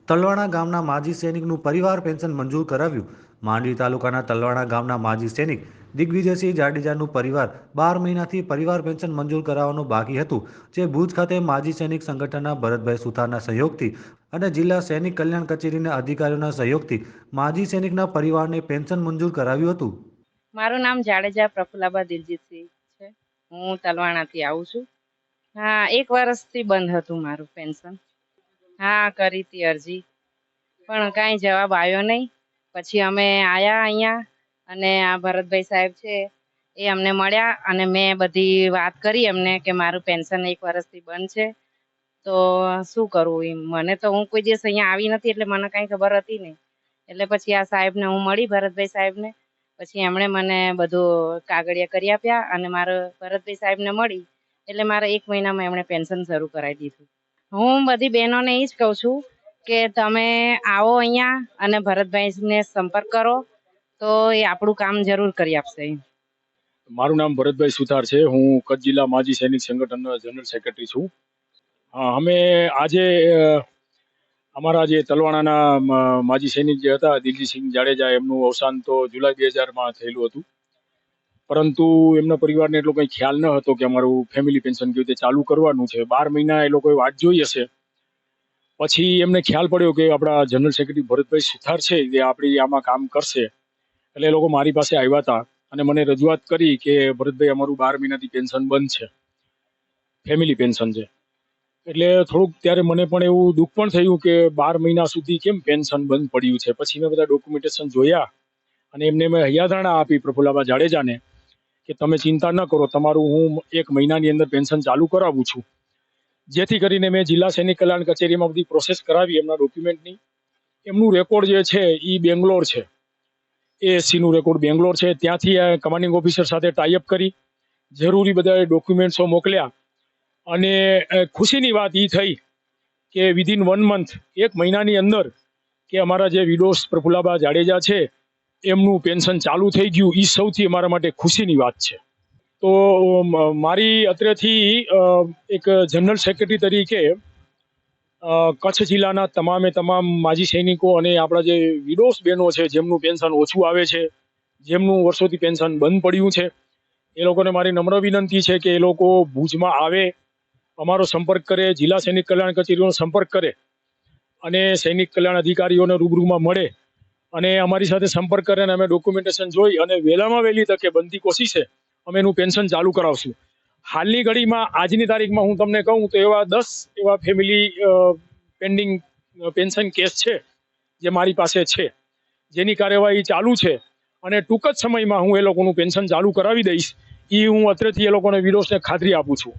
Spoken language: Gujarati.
તલવાણા ગામના માજી સૈનિકનું પરિવાર પેન્શન મંજૂર કરાવ્યું. માંડવી તાલુકાના તલવાણા ગામના માજી સૈનિક દિગ્વિજયસિંહ જાડેજાનું પરિવાર 12 મહિનાથી પરિવાર પેન્શન મંજૂર કરાવવાનું બાકી હતું, જે ભુજ ખાતે માજી સૈનિક સંગઠનના ભરતભાઈ સુથારના સહયોગથી અને જિલ્લા સૈનિક કલ્યાણ કચેરીના અધિકારીઓના સહયોગથી માજી સૈનિકના પરિવારને પેન્શન મંજૂર કરાવ્યું હતું. મારું નામ જાડેજા પ્રફુલાબા દિલજીતસિંહ છે. હું તલવાણાથી આવું છું. હા, 1 વર્ષથી બંધ હતું મારું પેન્શન. હા, કરી હતી અરજી, પણ કાંઈ જવાબ આવ્યો નહીં. પછી અમે આયા અહીંયા અને આ ભરતભાઈ સાહેબ છે એ અમને મળ્યા અને મેં બધી વાત કરી એમને કે મારું પેન્શન 1 વર્ષથી બંધ છે, તો શું કરવું એમ. મને તો હું કોઈ દિવસ અહીંયા આવી નથી એટલે મને કાંઈ ખબર હતી નહીં. એટલે પછી આ સાહેબને હું મળી, ભરતભાઈ સાહેબને. પછી એમણે મને બધું કાગળિયા કરી આપ્યા અને મારે ભરતભાઈ સાહેબને મળી એટલે મારે 1 મહિનામાં એમણે પેન્શન શરૂ કરાવી દીધું. હું બધી બહેનોને એ જ કહું છું કે તમે આવો અહીંયા અને ભરતભાઈને સંપર્ક કરો તો એ આપણું કામ જરૂર કરી આપશે. મારું નામ ભરતભાઈ સુથાર છે. હું કચ્છ જિલ્લા માજી સૈનિક સંગઠનનો જનરલ સેક્રેટરી છું. અમે આજે અમારા જે તલવાણાના માજી સૈનિક જે હતા દિલજીતસિંહ જાડેજા, એમનું અવસાન તો જુલાઈ 2000માં થયેલું હતું, પરંતુ એમના પરિવારને એટલો કંઈ ખ્યાલ ન હતો કે અમારું ફેમિલી પેન્શન કેવી રીતે ચાલુ કરવાનું છે. 12 મહિના એ લોકોએ વાટ જોઈ હશે. પછી એમને ખ્યાલ પડ્યો કે આપણા જનરલ સેક્રેટરી ભરતભાઈ સુથાર છે એ આપણી આમાં કામ કરશે, એટલે એ લોકો મારી પાસે આવ્યા હતા અને મને રજૂઆત કરી કે ભરતભાઈ, અમારું 12 મહિનાથી પેન્શન બંધ છે, ફેમિલી પેન્શન છે. એટલે થોડુંક ત્યારે મને પણ એવું દુઃખ પણ થયું કે 12 મહિના સુધી કેમ પેન્શન બંધ પડ્યું છે. પછી મેં બધા ડોક્યુમેન્ટેશન જોયા અને એમને મેં હૈયાધારણા આપી પ્રફુલ્લાબા જાડેજાને કે તમે ચિંતા ન કરો, તમારું હું 1 મહિનાની અંદર પેન્શન ચાલુ કરાવું છું. જેથી કરીને મેં જિલ્લા સૈનિક કલ્યાણ કચેરીમાં બધી પ્રોસેસ કરાવી એમના ડોક્યુમેન્ટની. એમનું રેકોર્ડ જે છે એ બેંગ્લોર છે, એએસસીનું રેકોર્ડ બેંગ્લોર છે. ત્યાંથી કમાન્ડિંગ ઓફિસર સાથે ટાઈઅપ કરી જરૂરી બધા ડોક્યુમેન્ટ્સો મોકલ્યા અને ખુશીની વાત એ થઈ કે વિધિન 1 મંથ, 1 મહિનાની અંદર કે અમારા જે વિડોસ પ્રફુલ્લાબા જાડેજા છે એમનું પેન્શન ચાલુ થઈ ગયું. એ સૌથી અમારા માટે ખુશીની વાત છે. તો મારી અત્રેથી એક જનરલ સેક્રેટરી તરીકે કચ્છ જિલ્લાના તમામ માજી સૈનિકો અને આપણા જે વિડોસ બહેનો છે જેમનું પેન્શન ઓછું આવે છે, જેમનું વર્ષોથી પેન્શન બંધ પડ્યું છે, એ લોકોને મારી નમ્ર વિનંતી છે કે એ લોકો ભુજમાં આવે, અમારો સંપર્ક કરે, જિલ્લા સૈનિક કલ્યાણ કચેરીનો સંપર્ક કરે અને સૈનિક કલ્યાણ અધિકારીઓને રૂબરૂમાં મળે અને અમારી સાથે સંપર્ક કરે અને અમે ડોક્યુમેન્ટેશન જોઈ અને વહેલામાં વહેલી તકે બનતી કોશિશે અમે એનું પેન્શન ચાલુ કરાવશું. હાલની ઘડીમાં આજની તારીખમાં હું તમને કહું તો એવા 10 એવા ફેમિલી પેન્ડિંગ પેન્શન કેસ છે જે મારી પાસે છે, જેની કાર્યવાહી ચાલુ છે અને ટૂંક જ સમયમાં હું એ લોકોનું પેન્શન ચાલુ કરાવી દઈશ. એ હું અત્રેથી એ લોકોને વિરોધને ખાતરી આપું છું.